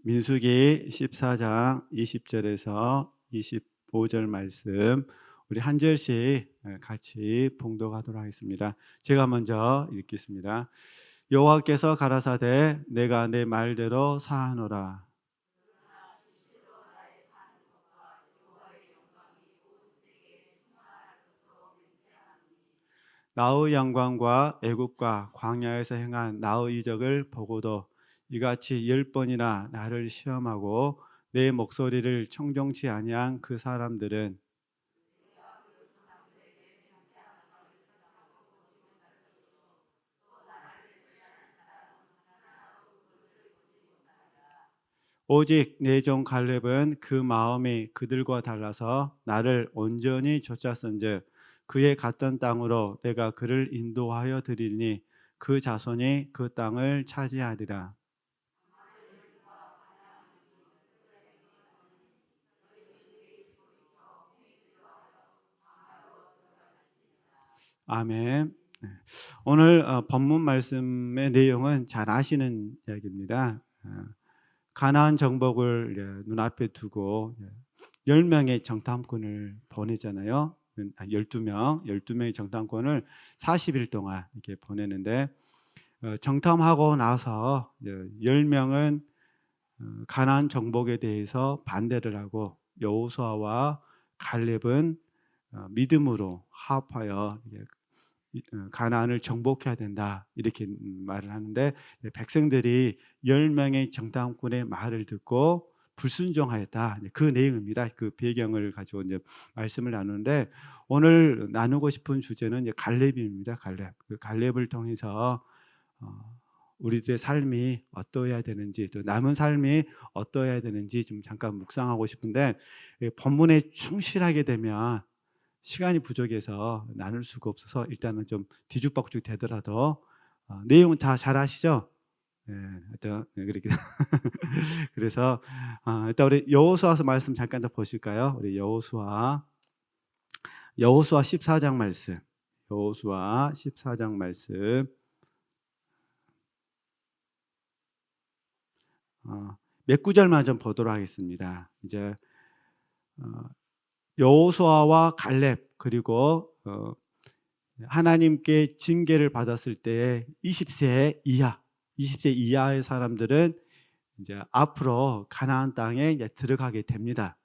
민수기 14장 20절에서 25절 말씀 우리 한 절씩 같이 봉독하도록 하겠습니다. 제가 먼저 읽겠습니다. 여호와께서 가라사대 내가 내 말대로 사하노라. 나의 영광과 애굽과 광야에서 행한 나의 이적을 보고도 이같이 10번이나 나를 시험하고 내 목소리를 청종치 아니한 그 사람들은 오직 내 종 갈렙은 그 마음이 그들과 달라서 나를 온전히 좇았은즉 그의 갔던 땅으로 내가 그를 인도하여 드리니 그 자손이 그 땅을 차지하리라. 아멘. 오늘 본문 말씀의 내용은 잘 아시는 이야기입니다. 가나안 정복을 눈앞에 두고 10명의 정탐꾼을 보내잖아요. 12명의 정탐꾼을 40일 동안 이렇게 보내는데 정탐하고 나서 10명은 가나안 정복에 대해서 반대를 하고 여호수아와 갈렙은 믿음으로 합하여 가나안을 정복해야 된다 이렇게 말을 하는데 백성들이 10명의 정탐꾼의 말을 듣고 불순종하였다. 그 내용입니다. 그 배경을 가지고 이제 말씀을 나누는데 오늘 나누고 싶은 주제는 이제 갈렙입니다. 갈렙. 그 갈렙을 통해서 우리들의 삶이 어떠해야 되는지 또 남은 삶이 어떠해야 되는지 좀 잠깐 묵상하고 싶은데 본문에 충실하게 되면 시간이 부족해서 나눌 수가 없어서 일단은 좀 뒤죽박죽 되더라도 내용은 다 잘 아시죠? 일단 그렇게 그래서 일단 우리 여호수아서 말씀 잠깐 더 보실까요? 우리 여호수아 14장 말씀. 여호수아 14장 말씀. 몇 구절만 좀 보도록 하겠습니다. 이제 여호수아와 갈렙 그리고 하나님께 징계를 받았을 때 20세 이하의 사람들은 이제 앞으로 가나안 땅에 이제 들어가게 됩니다.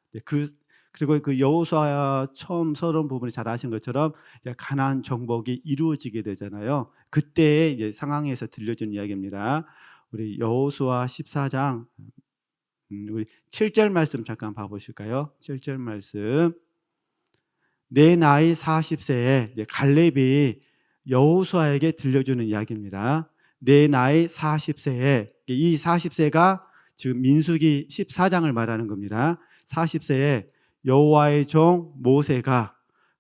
그리고 그 여호수아 처음 서론 부분이 잘 아시는 것처럼 이제 가나안 정복이 이루어지게 되잖아요. 그때의 이제 상황에서 들려준 이야기입니다. 우리 여호수아 14장 우리 7절 말씀 잠깐 봐보실까요? 7절 말씀. 내 나이 40세에 갈렙이 여호수아에게 들려주는 이야기입니다. 내 나이 40세에 이 40세가 지금 민수기 14장을 말하는 겁니다. 40세에 여호와의 종 모세가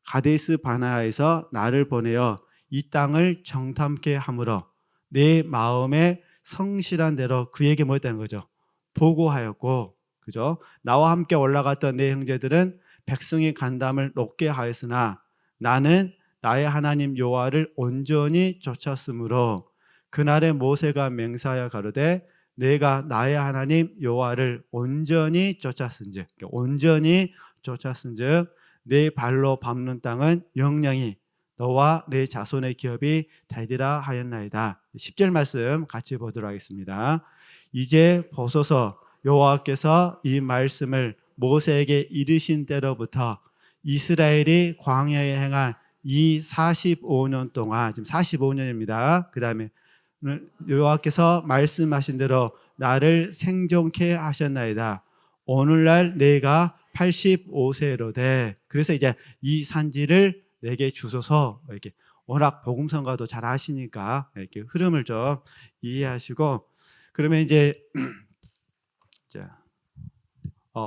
가데스 바네아에서 나를 보내어 이 땅을 정탐케 하므로 내 마음에 성실한 대로 그에게 뭐 했다는 거죠? 보고하였고, 그죠? 나와 함께 올라갔던 내 형제들은 백성의 간담을 높게 하였으나 나는 나의 하나님 여호와를 온전히 좇았으므로 그날에 모세가 맹세하여 가로되 내가 나의 하나님 여호와를 온전히 좇았은즉 내 발로 밟는 땅은 영영이 너와 내 자손의 기업이 되리라 하였나이다. 10절 말씀 같이 보도록 하겠습니다. 이제 보소서 여호와께서 이 말씀을 모세에게 이르신 때로부터 이스라엘이 광야에 행한 이 45년 동안 지금 45년입니다. 그 다음에 여호와께서 말씀하신 대로 나를 생존케 하셨나이다. 오늘날 내가 85세로되 그래서 이제 이 산지를 내게 주소서 이렇게 워낙 복음성가도 잘 아시니까 이렇게 흐름을 좀 이해하시고 그러면 이제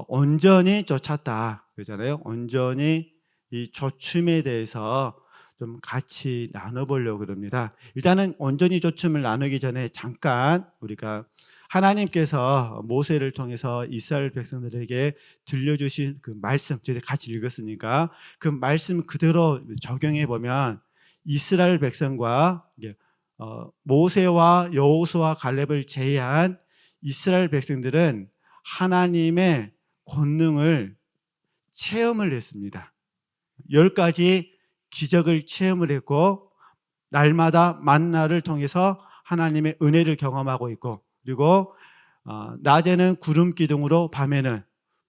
온전히 좇았다 그러잖아요. 온전히 이 좇음에 대해서 좀 같이 나눠보려고 그럽니다. 일단은 온전히 좇음을 나누기 전에 잠깐 우리가 하나님께서 모세를 통해서 이스라엘 백성들에게 들려주신 그 말씀 저희가 같이 읽었으니까 그 말씀 그대로 적용해 보면 이스라엘 백성과 모세와 여호수아 갈렙을 제외한 이스라엘 백성들은 하나님의 권능을 체험을 했습니다. 10가지 기적을 체험을 했고 날마다 만나를 통해서 하나님의 은혜를 경험하고 있고, 그리고 낮에는 구름 기둥으로 밤에는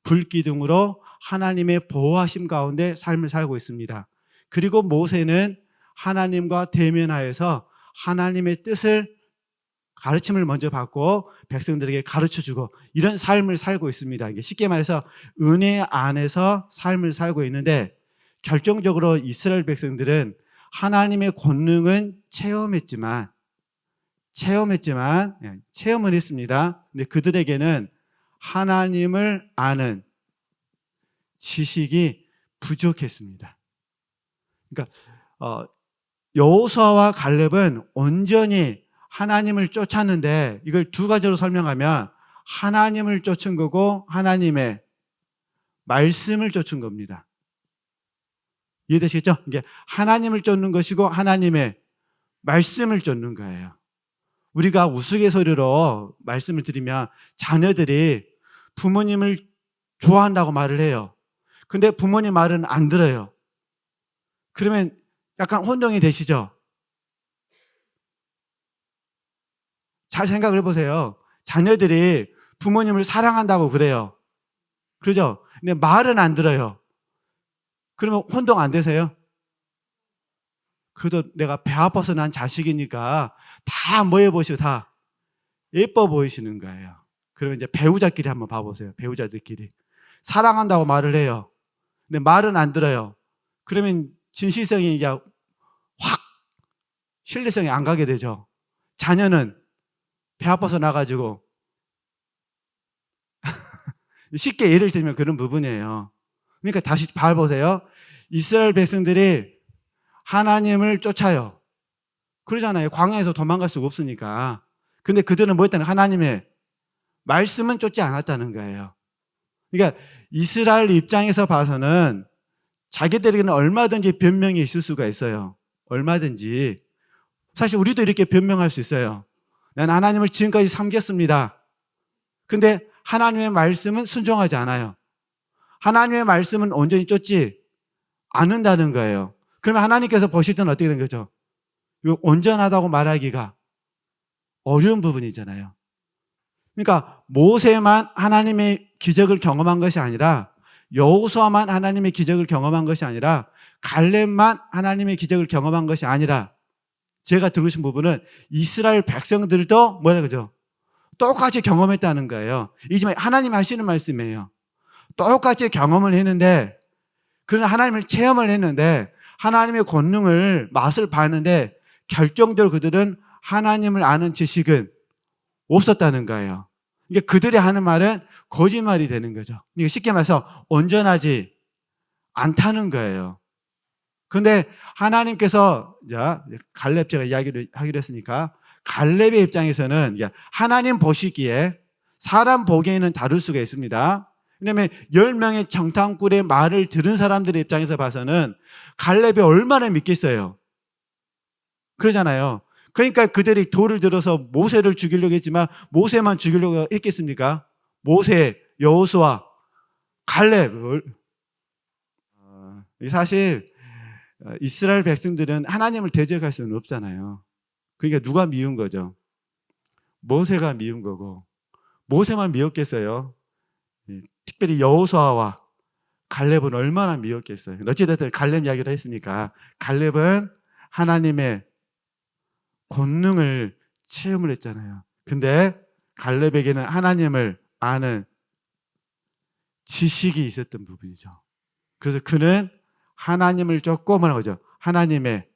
불 기둥으로 하나님의 보호하심 가운데 삶을 살고 있습니다. 그리고 모세는 하나님과 대면하여서 하나님의 뜻을 가르침을 먼저 받고 백성들에게 가르쳐주고 이런 삶을 살고 있습니다. 쉽게 말해서 은혜 안에서 삶을 살고 있는데, 결정적으로 이스라엘 백성들은 하나님의 권능은 체험은 했습니다. 근데 그들에게는 하나님을 아는 지식이 부족했습니다. 그러니까 여호수아와 갈렙은 온전히 하나님을 쫓았는데, 이걸 두 가지로 설명하면 하나님을 쫓은 거고 하나님의 말씀을 쫓은 겁니다. 이해되시겠죠? 이게 하나님을 쫓는 것이고 하나님의 말씀을 쫓는 거예요. 우리가 우스갯소리로 말씀을 드리면 자녀들이 부모님을 좋아한다고 말을 해요. 근데 부모님 말은 안 들어요. 그러면 약간 혼동이 되시죠? 잘 생각을 해보세요. 자녀들이 부모님을 사랑한다고 그래요. 그러죠? 근데 말은 안 들어요. 그러면 혼동 안 되세요? 그래도 내가 배 아파서 난 자식이니까 다 뭐 해보시고 다 예뻐 보이시는 거예요. 그러면 이제 배우자끼리 한번 봐보세요. 배우자들끼리. 사랑한다고 말을 해요. 근데 말은 안 들어요. 그러면 진실성이 이제 확 신뢰성이 안 가게 되죠. 자녀는 배 아파서 나가지고 쉽게 예를 들면 그런 부분이에요. 그러니까 다시 봐보세요. 이스라엘 백성들이 하나님을 쫓아요. 그러잖아요. 광야에서 도망갈 수가 없으니까. 근데 그들은 뭐 했다는, 하나님의 말씀은 쫓지 않았다는 거예요. 그러니까 이스라엘 입장에서 봐서는 자기들에게는 얼마든지 변명이 있을 수가 있어요. 얼마든지. 사실 우리도 이렇게 변명할 수 있어요. 난 하나님을 지금까지 섬겼습니다. 근데 하나님의 말씀은 순종하지 않아요. 하나님의 말씀은 온전히 쫓지 않는다는 거예요. 그러면 하나님께서 보실 때는 어떻게 된 거죠? 이거 온전하다고 말하기가 어려운 부분이잖아요. 그러니까 모세만 하나님의 기적을 경험한 것이 아니라, 여호수아만 하나님의 기적을 경험한 것이 아니라, 갈렙만 하나님의 기적을 경험한 것이 아니라, 제가 들으신 부분은 이스라엘 백성들도 뭐라 그러죠? 똑같이 경험했다는 거예요. 이게 지금 하나님이 하시는 말씀이에요. 똑같이 경험을 했는데, 그런 하나님을 체험을 했는데, 하나님의 권능을 맛을 봤는데, 결정적으로 그들은 하나님을 아는 지식은 없었다는 거예요. 그러니까 그들이 하는 말은 거짓말이 되는 거죠. 그러니까 쉽게 말해서 온전하지 않다는 거예요. 그런데 하나님께서, 갈렙 제가 이야기를 하기로 했으니까, 갈렙의 입장에서는 하나님 보시기에 사람 보기에는 다를 수가 있습니다. 왜냐하면 10명의 정탐꾼의 말을 들은 사람들의 입장에서 봐서는 갈렙이 얼마나 믿겠어요. 그러잖아요. 그러니까 그들이 돌을 들어서 모세를 죽이려고 했지만 모세만 죽이려고 했겠습니까? 모세, 여호수아, 갈렙. 사실 이스라엘 백성들은 하나님을 대적할 수는 없잖아요. 그러니까 누가 미운 거죠? 모세가 미운 거고. 모세만 미웠겠어요? 특별히 여호수아와 갈렙은 얼마나 미웠겠어요? 어찌됐든 갈렙 이야기를 했으니까, 갈렙은 하나님의 권능을 체험을 했잖아요. 근데 갈렙에게는 하나님을 아는 지식이 있었던 부분이죠. 그래서 그는 하나님을 쫓고 뭐라는 거죠? 하나님의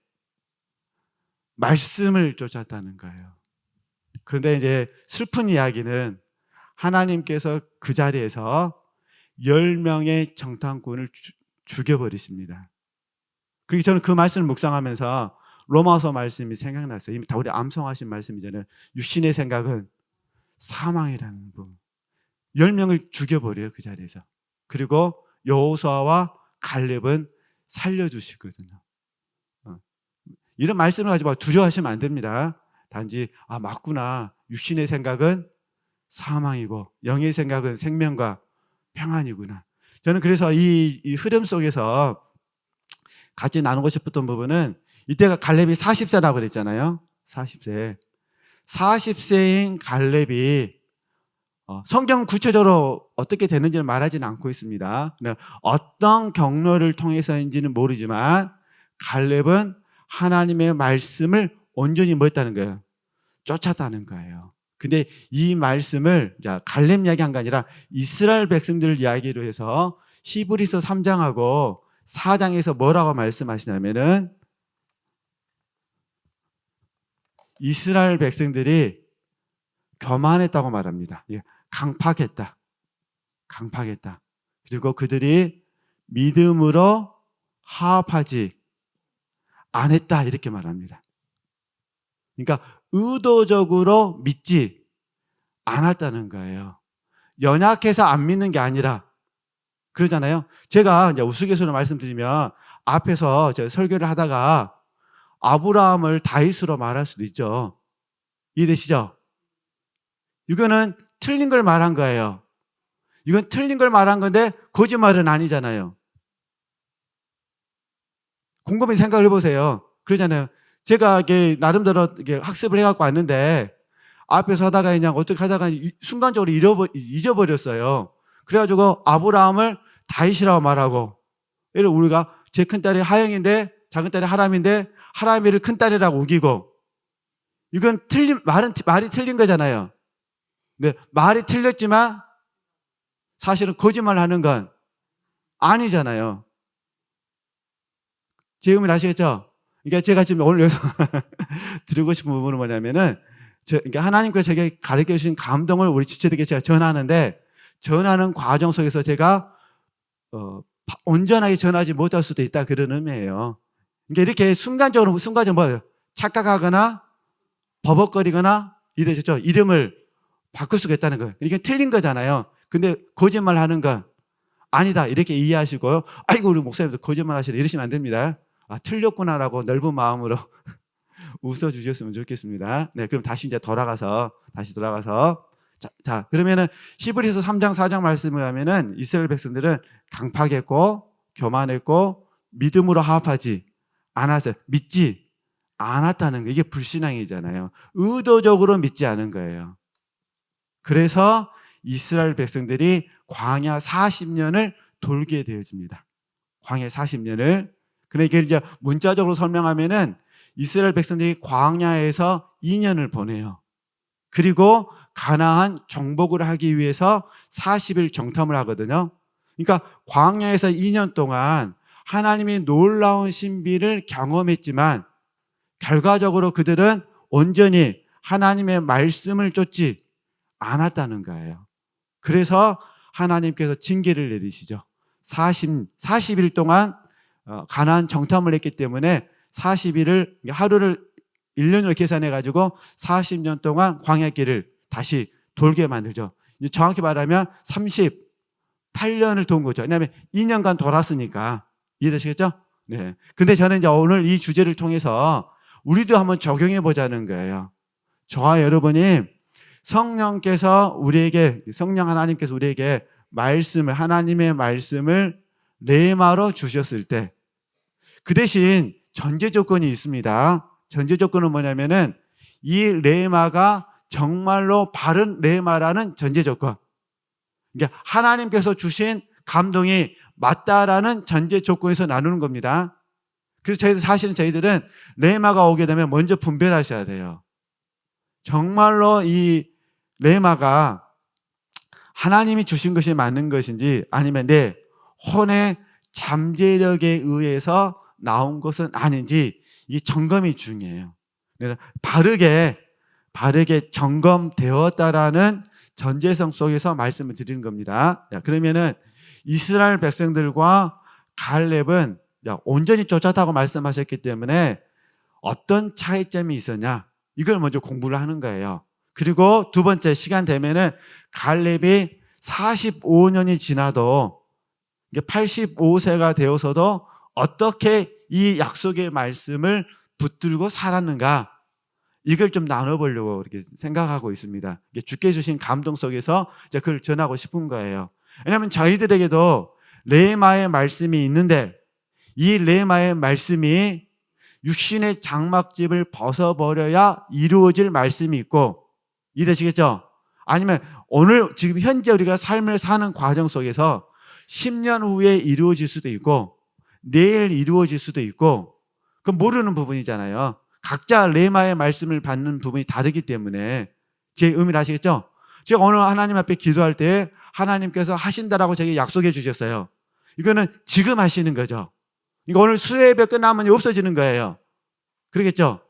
말씀을 쫓았다는 거예요. 그런데 이제 슬픈 이야기는 하나님께서 그 자리에서 10명의 정탐꾼을 죽여버리십니다. 그래서 저는 그 말씀을 묵상하면서 로마서 말씀이 생각났어요. 이미 다 우리 암송하신 말씀이잖아요. 육신의 생각은 사망이라는 부분. 10명을 죽여버려요, 그 자리에서. 그리고 여호수아와 갈렙은 살려주시거든요. 이런 말씀을 가지고 두려워하시면 안 됩니다. 단지 맞구나, 육신의 생각은 사망이고 영의 생각은 생명과 평안이구나. 저는 그래서 이 흐름 속에서 같이 나누고 싶었던 부분은 이때가 갈렙이 40세라고 그랬잖아요. 40세. 40세인 갈렙이 성경 구체적으로 어떻게 되는지는 말하지는 않고 있습니다. 어떤 경로를 통해서인지는 모르지만 갈렙은 하나님의 말씀을 온전히 뭐 했다는 거예요? 쫓았다는 거예요. 근데 이 말씀을 갈렙 이야기한 게 아니라 이스라엘 백성들 이야기로 해서 히브리서 3장하고 4장에서 뭐라고 말씀하시냐면은 이스라엘 백성들이 교만했다고 말합니다. 강팍했다. 강팍했다. 그리고 그들이 믿음으로 화합하지 않았다 이렇게 말합니다. 그러니까 의도적으로 믿지 않았다는 거예요. 연약해서 안 믿는 게 아니라 그러잖아요. 제가 이제 우스갯소리로 말씀드리면 앞에서 제가 설교를 하다가 아브라함을 다윗으로 말할 수도 있죠. 이해되시죠? 이거는 틀린 걸 말한 거예요. 이건 틀린 걸 말한 건데 거짓말은 아니잖아요. 곰곰이 생각을 해보세요. 그러잖아요. 제가 이게 나름대로 이게 학습을 해갖고 왔는데 앞에서 하다가 그냥 어떻게 하다가 순간적으로 잊어버렸어요. 그래가지고 아브라함을 다윗이라고 말하고, 예를 우리가 제 큰딸이 하영인데 작은 딸이 하람인데 하람이를 큰딸이라고 우기고, 이건 말이 틀린 거잖아요. 근데 말이 틀렸지만 사실은 거짓말 하는 건 아니잖아요. 제 의미를 아시겠죠? 그러니까 제가 지금 오늘 여기서 드리고 싶은 부분은 뭐냐면은, 그러니까 하나님께서 제게 가르쳐 주신 감동을 우리 지체들에게 제가 전하는데, 전하는 과정 속에서 제가 온전하게 전하지 못할 수도 있다, 그런 의미예요. 그러니까 이렇게 순간적으로 뭐예요? 착각하거나 버벅거리거나 이러셨죠? 이름을 바꿀 수가 있다는 거예요. 이게 틀린 거잖아요. 근데 거짓말 하는 건 아니다 이렇게 이해하시고요. 아이고 우리 목사님도 거짓말 하시네 이러시면 안 됩니다. 틀렸구나라고 넓은 마음으로 웃어주셨으면 좋겠습니다. 네, 그럼 다시 돌아가서 자 그러면은 히브리서 3장 4장 말씀을 하면은 이스라엘 백성들은 강팍했고 교만했고 믿음으로 화합하지 않았어요. 믿지 않았다는 거, 이게 불신앙이잖아요. 의도적으로 믿지 않은 거예요. 그래서 이스라엘 백성들이 광야 40년을 돌게 되어집니다. 광야 40년을. 그러니까 이제 문자적으로 설명하면은 이스라엘 백성들이 광야에서 2년을 보내요. 그리고 가나안 정복을 하기 위해서 40일 정탐을 하거든요. 그러니까 광야에서 2년 동안 하나님의 놀라운 신비를 경험했지만 결과적으로 그들은 온전히 하나님의 말씀을 쫓지 않았다는 거예요. 그래서 하나님께서 징계를 내리시죠. 40일 동안 가나안 정탐을 했기 때문에 40일을 하루를 1년으로 계산해 가지고 40년 동안 광야길을 다시 돌게 만들죠. 정확히 말하면 38년을 돈 거죠. 왜냐하면 2년간 돌았으니까. 이해되시겠죠? 네. 근데 저는 이제 오늘 이 주제를 통해서 우리도 한번 적용해 보자는 거예요. 저와 여러분이 성령 하나님께서 우리에게 하나님의 말씀을 레마로 주셨을 때, 그 대신 전제 조건이 있습니다. 전제 조건은 뭐냐면은 이 레마가 정말로 바른 레마라는 전제 조건. 그러니까 하나님께서 주신 감동이 맞다라는 전제 조건에서 나누는 겁니다. 그래서 저희들은 레마가 오게 되면 먼저 분별하셔야 돼요. 정말로 이 레마가 하나님이 주신 것이 맞는 것인지 아니면 내 혼의 잠재력에 의해서 나온 것은 아닌지, 이 점검이 중요해요. 바르게 점검되었다라는 전제성 속에서 말씀을 드리는 겁니다. 그러면은 이스라엘 백성들과 갈렙은 온전히 쫓았다고 말씀하셨기 때문에 어떤 차이점이 있었냐, 이걸 먼저 공부를 하는 거예요. 그리고 두 번째, 시간 되면은 갈렙이 45년이 지나도 85세가 되어서도 어떻게 이 약속의 말씀을 붙들고 살았는가, 이걸 좀 나눠보려고 이렇게 생각하고 있습니다. 주께 주신 감동 속에서 이제 그걸 전하고 싶은 거예요. 왜냐하면 저희들에게도 레마의 말씀이 있는데 이 레마의 말씀이 육신의 장막집을 벗어버려야 이루어질 말씀이 있고, 이해되시겠죠? 아니면 오늘 지금 현재 우리가 삶을 사는 과정 속에서 10년 후에 이루어질 수도 있고 내일 이루어질 수도 있고, 그건 모르는 부분이잖아요. 각자 레마의 말씀을 받는 부분이 다르기 때문에. 제 의미를 아시겠죠? 제가 오늘 하나님 앞에 기도할 때 하나님께서 하신다라고 제게 약속해 주셨어요. 이거는 지금 하시는 거죠. 이거 오늘 수요예배 끝나면 없어지는 거예요. 그러겠죠?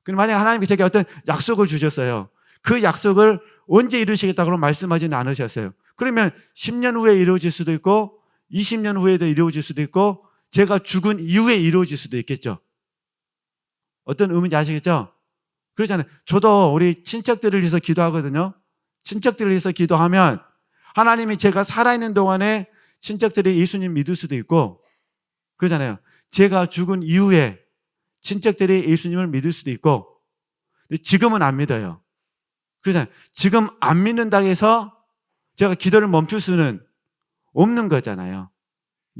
그럼 만약에 하나님께서 제게 어떤 약속을 주셨어요. 그 약속을 언제 이루시겠다고 말씀하지는 않으셨어요. 그러면 10년 후에 이루어질 수도 있고 20년 후에도 이루어질 수도 있고 제가 죽은 이후에 이루어질 수도 있겠죠. 어떤 의미인지 아시겠죠? 그렇잖아요. 저도 우리 친척들을 위해서 기도하거든요. 친척들을 위해서 기도하면 하나님이 제가 살아있는 동안에 친척들이 예수님 믿을 수도 있고, 그러잖아요. 제가 죽은 이후에 친척들이 예수님을 믿을 수도 있고, 지금은 안 믿어요. 그러잖아요. 지금 안 믿는다고 해서 제가 기도를 멈출 수는 없는 거잖아요.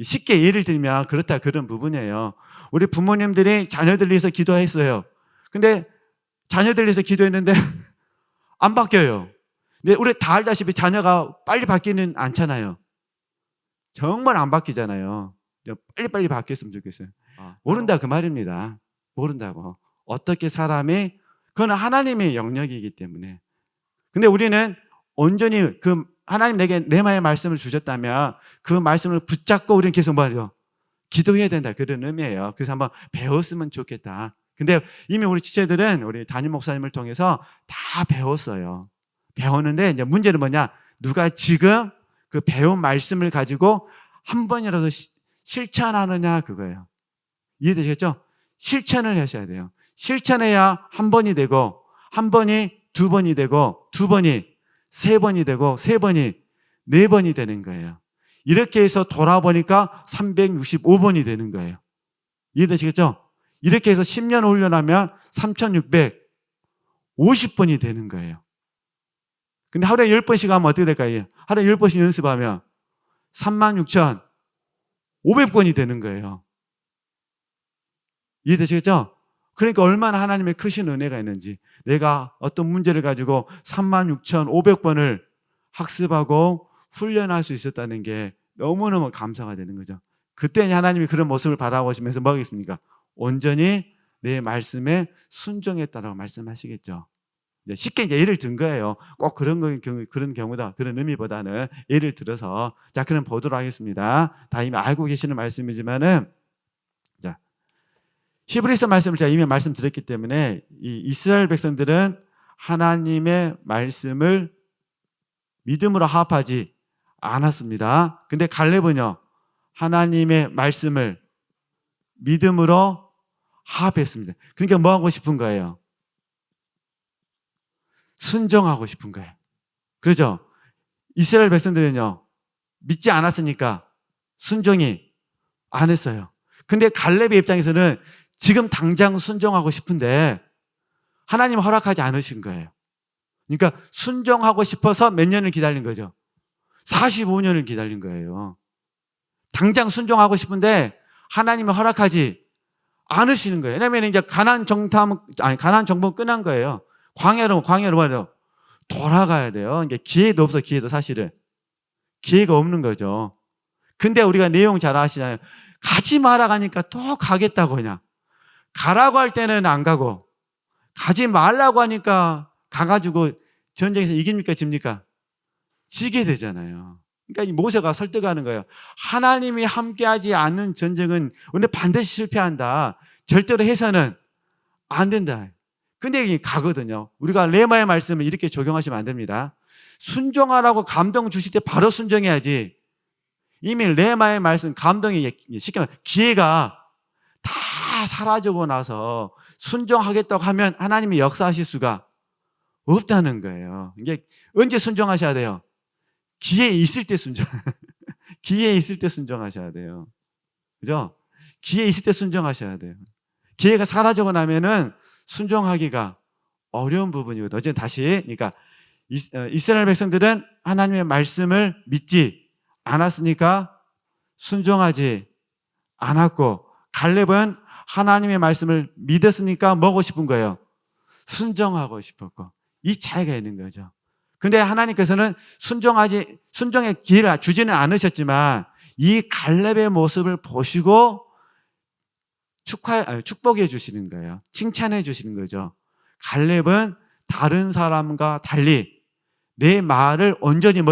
쉽게 예를 들면 그렇다, 그런 부분이에요. 우리 부모님들이 자녀들 위해서 기도했어요. 근데 자녀들 위해서 기도했는데 안 바뀌어요. 근데 우리 다 알다시피 자녀가 빨리 바뀌는 않잖아요. 정말 안 바뀌잖아요. 빨리빨리 바뀌었으면 좋겠어요. 모른다 그 말입니다. 모른다고. 어떻게 사람이, 그건 하나님의 영역이기 때문에. 근데 우리는 온전히 그 하나님 내게 레마의 말씀을 주셨다면 그 말씀을 붙잡고 우리는 계속 말이요, 기도해야 된다, 그런 의미예요. 그래서 한번 배웠으면 좋겠다. 근데 이미 우리 지체들은 우리 담임 목사님을 통해서 다 배웠어요. 배웠는데 이제 문제는 뭐냐? 누가 지금 그 배운 말씀을 가지고 한 번이라도 실천하느냐, 그거예요. 이해되시겠죠? 실천을 하셔야 돼요. 실천해야 한 번이 되고, 한 번이 두 번이 되고, 두 번이 세 번이 되고, 세 번이 네 번이 되는 거예요. 이렇게 해서 돌아보니까 365번이 되는 거예요. 이해되시겠죠? 이렇게 해서 10년 훈련하면 3650번이 되는 거예요. 근데 하루에 10번씩 하면 어떻게 될까요? 하루에 10번씩 연습하면 36,500번이 되는 거예요. 이해되시겠죠? 그러니까 얼마나 하나님의 크신 은혜가 있는지, 내가 어떤 문제를 가지고 36,500번을 학습하고 훈련할 수 있었다는 게 너무너무 감사가 되는 거죠. 그때 하나님이 그런 모습을 바라보시면서 뭐 하겠습니까? 온전히 내 말씀에 순종했다라고 말씀하시겠죠. 쉽게 이제 예를 든 거예요. 꼭 그런 경우다, 그런 의미보다는 예를 들어서. 자, 그럼 보도록 하겠습니다. 다 이미 알고 계시는 말씀이지만은, 자, 히브리서 말씀을 제가 이미 말씀드렸기 때문에 이 이스라엘 백성들은 하나님의 말씀을 믿음으로 합하지 않았습니다. 근데 갈렙은요, 하나님의 말씀을 믿음으로 합했습니다. 그러니까 뭐 하고 싶은 거예요? 순종하고 싶은 거예요. 그렇죠? 이스라엘 백성들은요, 믿지 않았으니까 순종이 안 했어요. 근데 갈렙의 입장에서는 지금 당장 순종하고 싶은데 하나님 허락하지 않으신 거예요. 그러니까 순종하고 싶어서 몇 년을 기다린 거죠? 45년을 기다린 거예요. 당장 순종하고 싶은데 하나님이 허락하지 않으시는 거예요. 왜냐하면 이제 가나안 정복 끝난 거예요. 광야로 말이요, 돌아가야 돼요. 이게 기회도 없어, 기회도 사실은. 기회가 없는 거죠. 근데 우리가 내용 잘 아시잖아요. 가지 마라 가니까 또 가겠다고 그냥. 가라고 할 때는 안 가고, 가지 말라고 하니까 가가지고 전쟁에서 이깁니까, 집니까? 지게 되잖아요. 그러니까 이 모세가 설득하는 거예요. 하나님이 함께하지 않는 전쟁은 오늘 반드시 실패한다. 절대로 해서는 안 된다. 근데 이게 가거든요. 우리가 레마의 말씀을 이렇게 적용하시면 안 됩니다. 순종하라고 감동 주실 때 바로 순종해야지. 이미 레마의 말씀, 감동이 쉽게 말하면 기회가 다 사라지고 나서 순종하겠다고 하면 하나님이 역사하실 수가 없다는 거예요. 이게 언제 순종하셔야 돼요? 기회 있을 때 순종. 기회 있을 때 순종하셔야 돼요. 그죠? 기회 있을 때 순종하셔야 돼요. 기회가 사라지고 나면은 순종하기가 어려운 부분이거든요. 어제 다시 그러니까 이스라엘 백성들은 하나님의 말씀을 믿지 않았으니까 순종하지 않았고, 갈렙은 하나님의 말씀을 믿었으니까 뭐고 싶은 거예요? 순종하고 싶었고. 이 차이가 있는 거죠. 근데 하나님께서는 순종의 기회를 주지는 않으셨지만 이 갈렙의 모습을 보시고 축복해 주시는 거예요. 칭찬해 주시는 거죠. 갈렙은 다른 사람과 달리 내 말을 온전히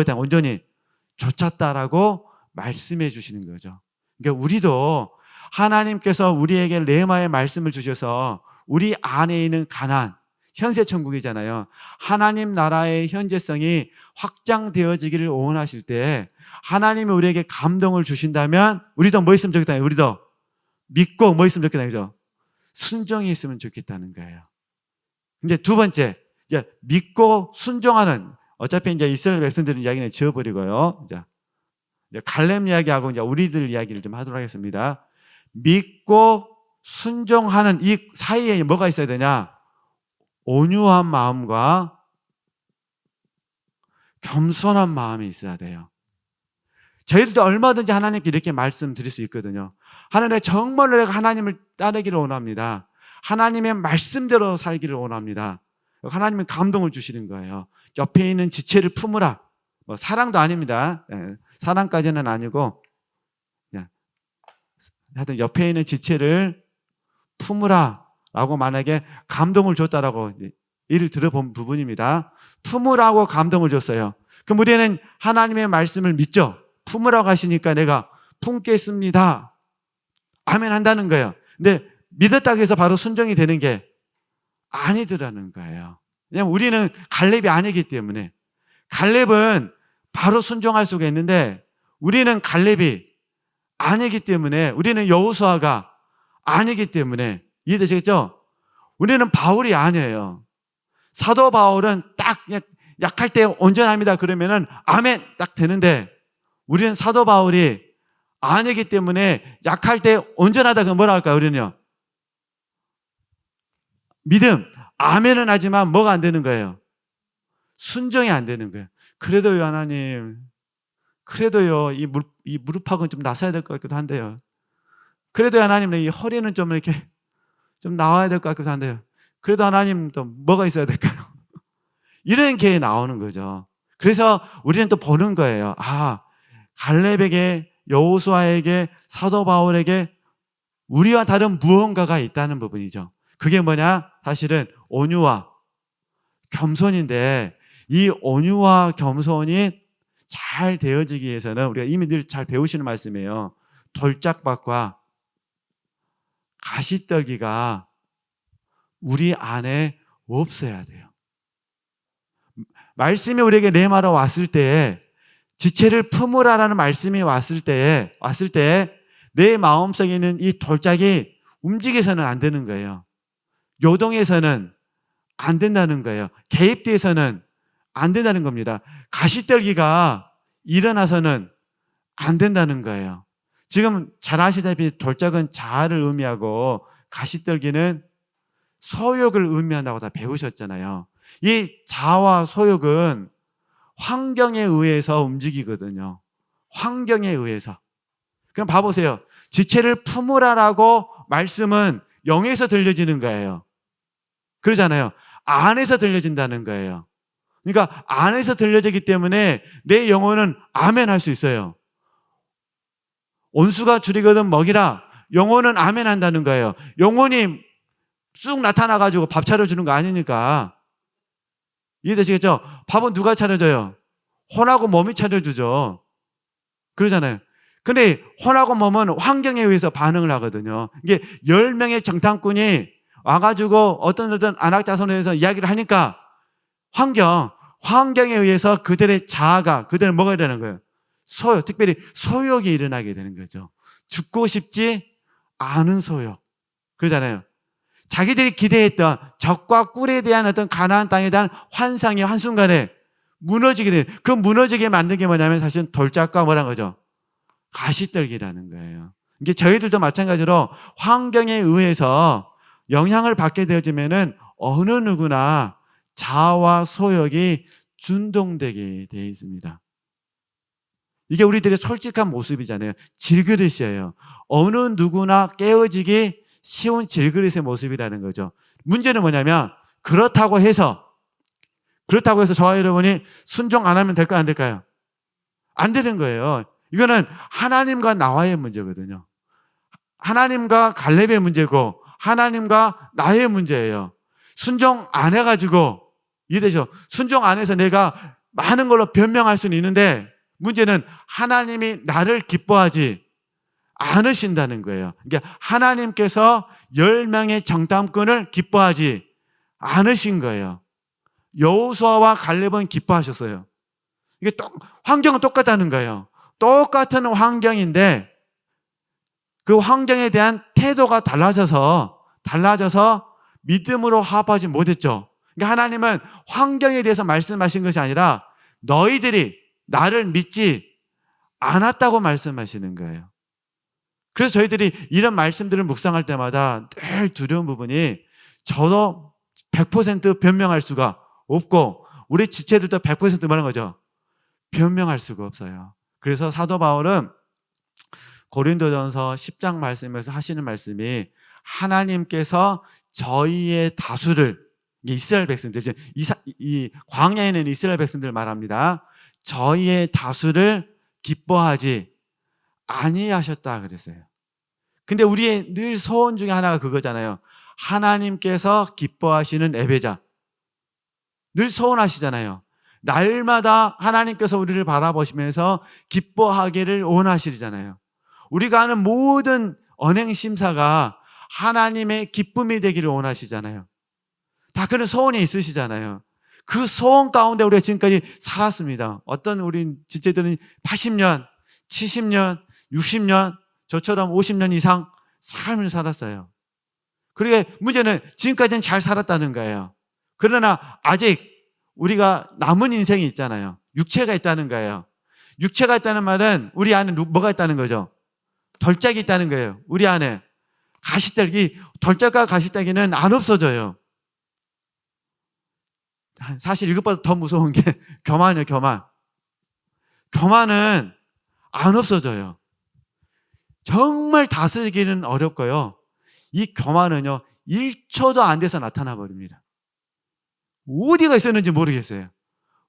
좇았다라고 말씀해 주시는 거죠. 그러니까 우리도 하나님께서 우리에게 레마의 말씀을 주셔서 우리 안에 있는 가나안, 현세 천국이잖아요. 하나님 나라의 현재성이 확장되어지기를 원하실 때 하나님이 우리에게 감동을 주신다면 우리도 뭐 있으면 좋겠다. 우리도 믿고 뭐 있으면 좋겠다. 그죠? 순종이 있으면 좋겠다는 거예요. 이제 두 번째, 이제 믿고 순종하는, 어차피 이제 이스라엘 백성들은 이야기는 지어버리고요. 이제 갈렙 이야기하고 이제 우리들 이야기를 좀 하도록 하겠습니다. 믿고 순종하는 이 사이에 뭐가 있어야 되냐? 온유한 마음과 겸손한 마음이 있어야 돼요. 저희들도 얼마든지 하나님께 이렇게 말씀드릴 수 있거든요. 하나님, 정말로 내가 하나님을 따르기를 원합니다. 하나님의 말씀대로 살기를 원합니다. 하나님은 감동을 주시는 거예요. 옆에 있는 지체를 품으라. 뭐 사랑도 아닙니다. 사랑까지는 아니고 그냥 하여튼 옆에 있는 지체를 품으라 라고 만약에 감동을 줬다라고 이를 들어본 부분입니다. 품으라고 감동을 줬어요. 그럼 우리는 하나님의 말씀을 믿죠. 품으라고 하시니까 내가 품겠습니다. 아멘 한다는 거예요. 근데 믿었다고 해서 바로 순종이 되는 게 아니더라는 거예요. 왜냐하면 우리는 갈렙이 아니기 때문에. 갈렙은 바로 순종할 수가 있는데 우리는 갈렙이 아니기 때문에, 우리는 여호수아가 아니기 때문에. 이해되시겠죠? 우리는 바울이 아니에요. 사도 바울은 딱 약할 때 온전합니다 그러면은 아멘 딱 되는데, 우리는 사도 바울이 아니기 때문에 약할 때 온전하다 그러면 뭐라 할까요? 우리는요, 믿음 아멘은 하지만 뭐가 안 되는 거예요? 순종이 안 되는 거예요. 그래도요 하나님, 그래도요 이 무릎팍은 좀 나서야 될 것 같기도 한데요. 그래도 하나님 이 허리는 좀 이렇게 좀 나와야 될 것 같기도 한데요. 그래도 하나님 또 뭐가 있어야 될까요? 이런 게 나오는 거죠. 그래서 우리는 또 보는 거예요. 아, 갈렙에게, 여호수아에게, 사도 바울에게 우리와 다른 무언가가 있다는 부분이죠. 그게 뭐냐? 사실은 온유와 겸손인데, 이 온유와 겸손이 잘 되어지기 위해서는 우리가 이미 늘 잘 배우시는 말씀이에요. 돌짝밭과 가시떨기가 우리 안에 없어야 돼요. 말씀이 우리에게 레마로 왔을 때, 지체를 품으라라는 말씀이 왔을 때 내 마음속에 있는 이 돌짝이 움직여서는 안 되는 거예요. 요동해서는 안 된다는 거예요. 개입돼서는 안 된다는 겁니다. 가시떨기가 일어나서는 안 된다는 거예요. 지금 잘 아시다시피 돌짝은 자아를 의미하고 가시떨기는 소욕을 의미한다고 다 배우셨잖아요. 이 자아와 소욕은 환경에 의해서 움직이거든요. 환경에 의해서. 그럼 봐보세요. 지체를 품으라라고 말씀은 영에서 들려지는 거예요. 그러잖아요. 안에서 들려진다는 거예요. 그러니까 안에서 들려지기 때문에 내 영혼은 아멘 할 수 있어요. 온수가 줄이거든 먹이라. 영혼은 아멘 한다는 거예요. 영혼이 쑥 나타나가지고 밥 차려주는 거 아니니까. 이해되시겠죠? 밥은 누가 차려줘요? 혼하고 몸이 차려주죠. 그러잖아요. 근데 혼하고 몸은 환경에 의해서 반응을 하거든요. 이게 10명의 정탐꾼이 와가지고 어떤 안악자손에 대해서 이야기를 하니까 환경에 의해서 그들의 자아가, 그들은 뭐가 되는 거예요? 소욕, 특별히 소욕이 일어나게 되는 거죠. 죽고 싶지 않은 소욕. 그러잖아요. 자기들이 기대했던 적과 꿀에 대한 어떤 가나안 땅에 대한 환상이 한순간에 무너지게 되는, 그 무너지게 만든 게 뭐냐면 사실은 돌짝과 뭐라는 거죠? 가시떨기라는 거예요. 이게 저희들도 마찬가지로 환경에 의해서 영향을 받게 되어지면은 어느 누구나 자아와 소욕이 준동되게 되어 있습니다. 이게 우리들의 솔직한 모습이잖아요. 질그릇이에요. 어느 누구나 깨어지기 쉬운 질그릇의 모습이라는 거죠. 문제는 뭐냐면 그렇다고 해서 저와 여러분이 순종 안 하면 될까 안 될까요? 안 되는 거예요. 이거는 하나님과 나와의 문제거든요. 하나님과 갈렙의 문제고 하나님과 나의 문제예요. 순종 안 해가지고 이해되죠? 순종 안 해서 내가 많은 걸로 변명할 수는 있는데 문제는 하나님이 나를 기뻐하지 않으신다는 거예요. 그러니까 하나님께서 10명의 정탐꾼을 기뻐하지 않으신 거예요. 여호수아와 갈렙은 기뻐하셨어요. 이게 환경은 똑같다는 거예요. 똑같은 환경인데 그 환경에 대한 태도가 달라져서 믿음으로 합하지 못했죠. 그러니까 하나님은 환경에 대해서 말씀하신 것이 아니라 너희들이 나를 믿지 않았다고 말씀하시는 거예요. 그래서 저희들이 이런 말씀들을 묵상할 때마다 늘 두려운 부분이 저도 100% 변명할 수가 없고 우리 지체들도 100% 뭐라는 거죠? 변명할 수가 없어요. 그래서 사도 바울은 고린도전서 10장 말씀에서 하시는 말씀이 하나님께서 저희의 다수를 이스라엘 백성들, 이 광야에 있는 이스라엘 백성들 말합니다. 저희의 다수를 기뻐하지 아니하셨다 그랬어요. 근데 우리의 늘 소원 중에 하나가 그거잖아요. 하나님께서 기뻐하시는 예배자. 늘 소원하시잖아요. 날마다 하나님께서 우리를 바라보시면서 기뻐하기를 원하시잖아요. 우리가 하는 모든 언행심사가 하나님의 기쁨이 되기를 원하시잖아요. 다 그런 소원이 있으시잖아요. 그 소원 가운데 우리가 지금까지 살았습니다. 어떤 우리 지체들은 80년, 70년, 60년, 저처럼 50년 이상 삶을 살았어요. 그러게 문제는 지금까지는 잘 살았다는 거예요. 그러나 아직 우리가 남은 인생이 있잖아요. 육체가 있다는 거예요. 육체가 있다는 말은 우리 안에 뭐가 있다는 거죠? 덜짝이 있다는 거예요. 우리 안에 가시떨기, 덜짝과 가시떨기는 안 없어져요. 사실 이것보다 더 무서운 게 교만이에요. 교만은 안 없어져요. 정말 다스리기는 어렵고요. 이 교만은요 1초도 안 돼서 나타나 버립니다. 어디가 있었는지 모르겠어요.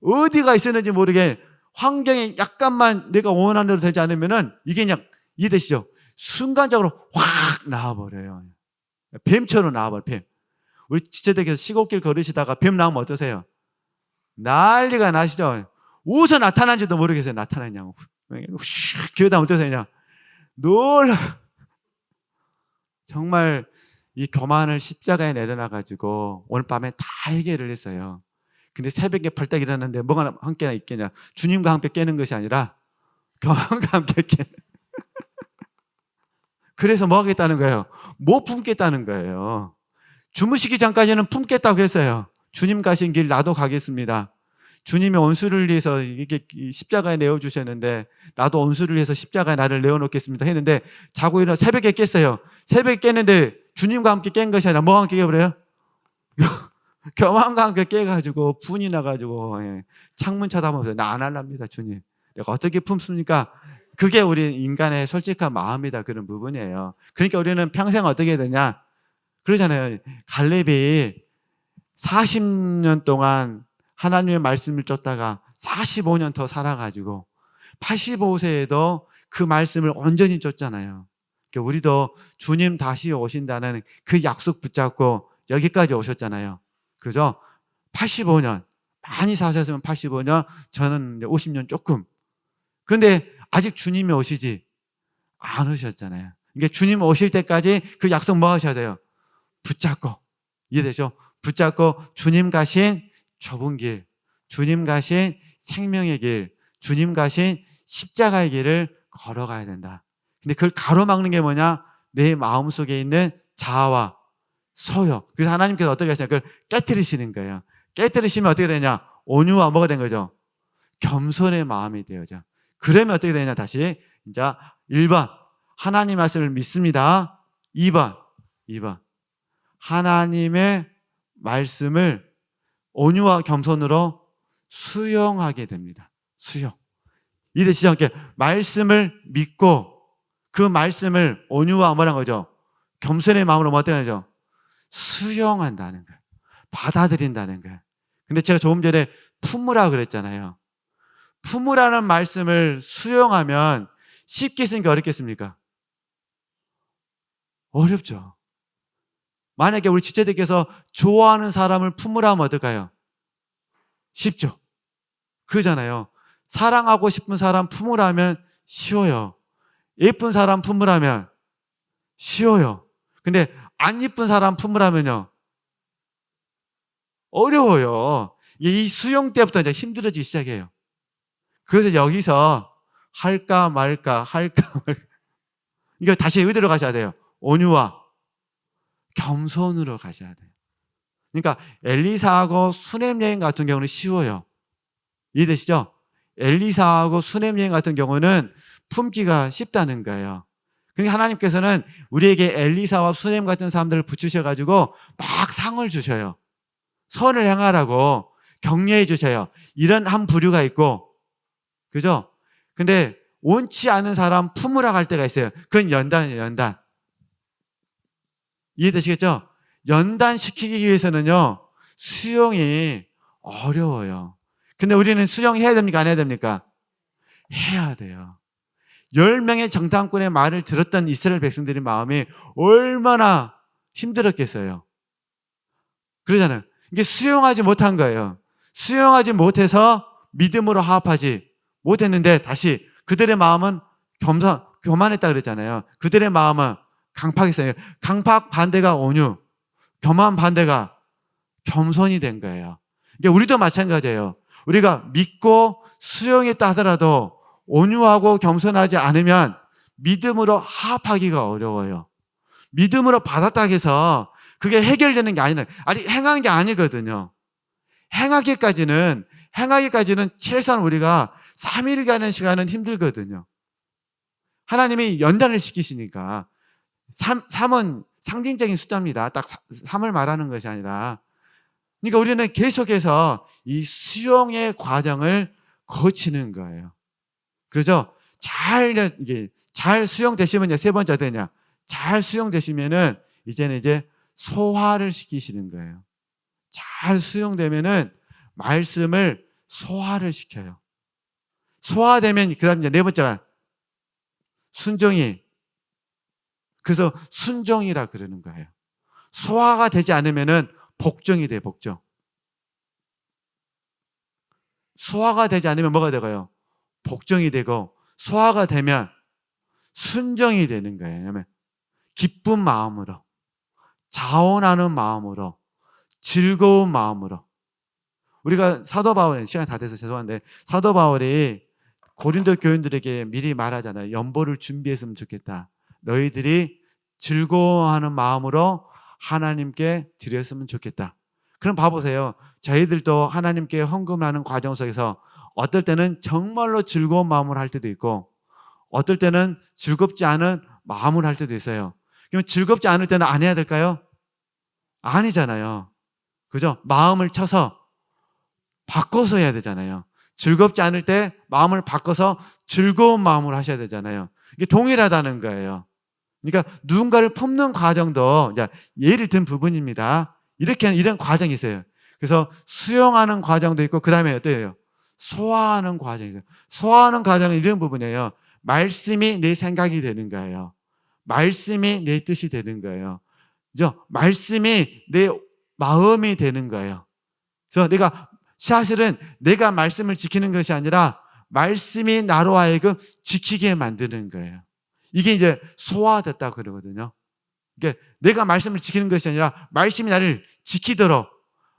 어디가 있었는지 모르게 환경에 약간만 내가 원하는 대로 되지 않으면은 이게 그냥 이해되시죠? 순간적으로 확 나와버려요. 뱀처럼 나와버려요. 뱀. 우리 지체댁에서 시골길 걸으시다가 뱀 나오면 어떠세요? 난리가 나시죠? 어디서 나타난지도 모르겠어요. 나타나냐고. 기어다면 어떠세요? 그냥 놀라. 정말 이 교만을 십자가에 내려놔가지고 오늘 밤에 다 해결을 했어요. 근데 새벽에 벌떡 일어났는데 뭐가 함께 있겠냐? 주님과 함께 깨는 것이 아니라 교만과 함께 깨는. 그래서 뭐 하겠다는 거예요? 못 품겠다는 거예요. 주무시기 전까지는 품겠다고 했어요. 주님 가신 길 나도 가겠습니다. 주님이 원수를 위해서 이게 십자가에 내어주셨는데 나도 원수를 위해서 십자가에 나를 내어놓겠습니다 했는데 자고 일어나 새벽에 깼어요. 새벽에 깼는데 주님과 함께 깬 것이 아니라 뭐와 함께 깨버려요? 교만과 함께 깨가지고 분이 나가지고 창문 쳐다보면서 나 안 할랍니다 주님. 내가 어떻게 품습니까? 그게 우리 인간의 솔직한 마음이다 그런 부분이에요. 그러니까 우리는 평생 어떻게 되냐? 그러잖아요. 갈렙이 40년 동안 하나님의 말씀을 쫓다가 45년 더 살아가지고 85세에도 그 말씀을 온전히 쫓잖아요. 그러니까 우리도 주님 다시 오신다는 그 약속 붙잡고 여기까지 오셨잖아요. 그래서 85년, 많이 사셨으면 85년, 저는 50년 조금. 그런데 아직 주님이 오시지 않으셨잖아요. 그러니까 주님 오실 때까지 그 약속 뭐 하셔야 돼요? 붙잡고. 이해되죠? 붙잡고 주님 가신 좁은 길, 주님 가신 생명의 길, 주님 가신 십자가의 길을 걸어가야 된다. 근데 그걸 가로막는 게 뭐냐? 내 마음속에 있는 자아와 소욕. 그래서 하나님께서 어떻게 하시냐? 그걸 깨트리시는 거예요. 깨트리시면 어떻게 되냐? 온유와 뭐가 된 거죠? 겸손의 마음이 되어져. 그러면 어떻게 되냐? 다시 이제 1번 하나님 말씀을 믿습니다. 2번 하나님의 말씀을 온유와 겸손으로 수용하게 됩니다. 수용. 이해되시죠? 말씀을 믿고 그 말씀을 온유와 뭐라는 거죠? 겸손의 마음으로 뭐 어떻게 하죠? 수용한다는 거예요. 받아들인다는 거예요. 근데 제가 조금 전에 품으라고 그랬잖아요. 품으라는 말씀을 수용하면 쉽겠습니까? 어렵겠습니까? 어렵죠. 만약에 우리 지체들께서 좋아하는 사람을 품으라 하면 어떨까요? 쉽죠. 그러잖아요. 사랑하고 싶은 사람 품으라면 쉬워요. 예쁜 사람 품으라면 쉬워요. 근데 안 예쁜 사람 품으라면요, 어려워요. 이 수용 때부터 이제 힘들어지기 시작해요. 그래서 여기서 할까 말까 할까 말까, 이거 다시 어디로 가셔야 돼요? 온유와 겸손으로 가셔야 돼요. 그러니까 엘리사하고 수넴 여행 같은 경우는 쉬워요. 이해되시죠? 엘리사하고 수넴 여행 같은 경우는 품기가 쉽다는 거예요. 그러니까 하나님께서는 우리에게 엘리사와 수넴 같은 사람들을 붙이셔가지고 막 상을 주셔요. 선을 행하라고 격려해 주셔요. 이런 한 부류가 있고, 그죠? 근데 원치 않은 사람 품으라 갈 때가 있어요. 그건 연단이에요, 연단. 이해되시겠죠? 연단시키기 위해서는요, 수용이 어려워요. 근데 우리는 수용해야 됩니까? 안 해야 됩니까? 해야 돼요. 10명의 정탐꾼의 말을 들었던 이스라엘 백성들의 마음이 얼마나 힘들었겠어요. 그러잖아요. 이게 수용하지 못한 거예요. 수용하지 못해서 믿음으로 화합하지 못했는데, 다시 그들의 마음은 교만했다 그랬잖아요. 그들의 마음은 강팍했어요. 강팍 반대가 온유, 교만 반대가 겸손이 된 거예요. 이게 우리도 마찬가지예요. 우리가 믿고 수용했다 하더라도 온유하고 겸손하지 않으면 믿음으로 화합하기가 어려워요. 믿음으로 받았다 해서 그게 해결되는 게 아니라, 아니 행한 게 아니거든요. 행하기까지는 최소한 우리가 3일간의 시간은 힘들거든요. 하나님이 연단을 시키시니까. 3은 상징적인 숫자입니다. 딱 3을 말하는 것이 아니라. 그러니까 우리는 계속해서 이 수용의 과정을 거치는 거예요. 그렇죠? 잘 수용되시면 세 번째 어떠냐? 잘 수용되시면은 이제 소화를 시키시는 거예요. 잘 수용되면은 말씀을 소화를 시켜요. 소화되면 그다음 이제 네 번째가 순종이. 그래서 순종이라 그러는 거예요. 소화가 되지 않으면은 복종이 돼요, 복종. 소화가 되지 않으면 뭐가 되고요? 복종이 되고, 소화가 되면 순종이 되는 거예요. 기쁜 마음으로, 자원하는 마음으로, 즐거운 마음으로. 우리가 사도 바울의, 시간이 다 돼서 죄송한데, 사도 바울이 고린도 교인들에게 미리 말하잖아요. 연보를 준비했으면 좋겠다. 너희들이 즐거워하는 마음으로 하나님께 드렸으면 좋겠다. 그럼 봐보세요. 저희들도 하나님께 헌금하는 과정 속에서 어떨 때는 정말로 즐거운 마음으로 할 때도 있고, 어떨 때는 즐겁지 않은 마음으로 할 때도 있어요. 그럼 즐겁지 않을 때는 안 해야 될까요? 아니잖아요. 그죠? 마음을 쳐서 바꿔서 해야 되잖아요. 즐겁지 않을 때 마음을 바꿔서 즐거운 마음으로 하셔야 되잖아요. 이게 동일하다는 거예요. 그러니까 누군가를 품는 과정도 예를 든 부분입니다. 이런 과정이 있어요. 그래서 수용하는 과정도 있고, 그 다음에 어때요? 소화하는 과정이 있어요. 소화하는 과정은 이런 부분이에요. 말씀이 내 생각이 되는 거예요. 말씀이 내 뜻이 되는 거예요. 그죠? 말씀이 내 마음이 되는 거예요. 그래서 사실은 내가 말씀을 지키는 것이 아니라 말씀이 나로 하여금 지키게 만드는 거예요. 이게 이제 소화됐다고 그러거든요. 그러니까 내가 말씀을 지키는 것이 아니라 말씀이 나를 지키도록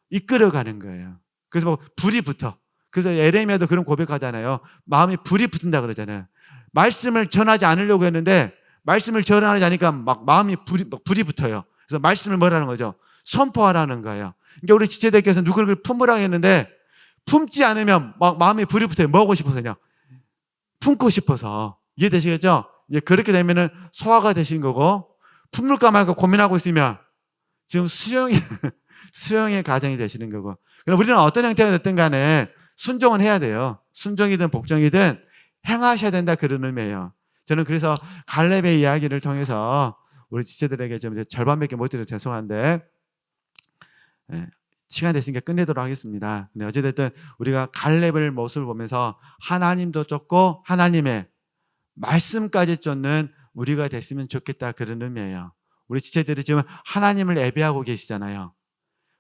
이끌어가는 거예요. 그래서 불이 붙어. 그래서 에레미야도 그런 고백하잖아요. 마음에 불이 붙는다 그러잖아요. 말씀을 전하지 않으려고 했는데 말씀을 전하지 않으니까 막 마음이 불이 붙어요. 그래서 말씀을 뭐라는 거죠? 선포하라는 거예요. 그러니까 우리 지체들께서 누구를 품으라고 했는데 품지 않으면 막 마음에 불이 붙어요. 뭐 하고 싶어서냐? 품고 싶어서. 이해되시겠죠? 그렇게 되면은 소화가 되신 거고, 품을까 말까 고민하고 있으면 지금 수용의 수용의 과정이 되시는 거고. 그럼 우리는 어떤 형태가 됐든 간에 순종은 해야 돼요. 순종이든 복종이든 행하셔야 된다, 그런 의미예요. 저는 그래서 갈렙의 이야기를 통해서 우리 지체들에게 좀 절반밖에 못 드려 죄송한데, 시간 됐으니까 끝내도록 하겠습니다. 근데 어찌됐든 우리가 갈렙을 모습을 보면서 하나님도 쫓고 하나님의 말씀까지 쫓는 우리가 됐으면 좋겠다, 그런 의미예요. 우리 지체들이 지금 하나님을 예배하고 계시잖아요.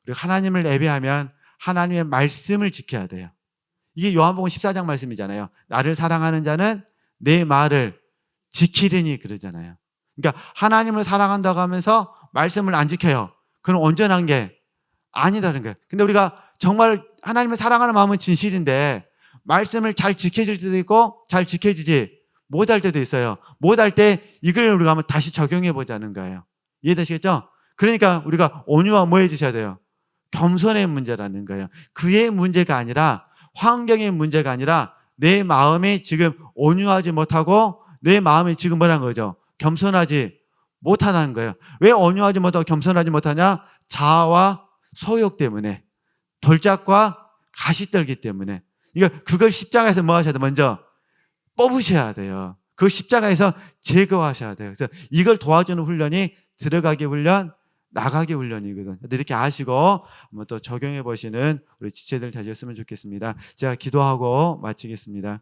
우리가 하나님을 예배하면 하나님의 말씀을 지켜야 돼요. 이게 요한복음 14장 말씀이잖아요. 나를 사랑하는 자는 내 말을 지키리니, 그러잖아요. 그러니까 하나님을 사랑한다고 하면서 말씀을 안 지켜요. 그건 온전한 게 아니라는 거예요. 근데 우리가 정말 하나님을 사랑하는 마음은 진실인데 말씀을 잘 지켜질 때도 있고 잘 지켜지지 못할 때도 있어요. 못할 때 이걸 우리가 한번 다시 적용해 보자는 거예요. 이해되시겠죠? 그러니까 우리가 온유와 뭐 해주셔야 돼요? 겸손의 문제라는 거예요. 그의 문제가 아니라, 환경의 문제가 아니라 내 마음이 지금 온유하지 못하고 내 마음이 지금 뭐라는 거죠? 겸손하지 못하는 거예요. 왜 온유하지 못하고 겸손하지 못하냐? 자아와 소욕 때문에, 돌짝과 가시떨기 때문에. 그러니까 그걸 십자가에서 뭐 하셔야 돼요? 먼저 뽑으셔야 돼요. 그걸 십자가에서 제거하셔야 돼요. 그래서 이걸 도와주는 훈련이 들어가기 훈련, 나가기 훈련이거든. 이렇게 아시고 한번 또 적용해 보시는 우리 지체들 되셨으면 좋겠습니다. 제가 기도하고 마치겠습니다.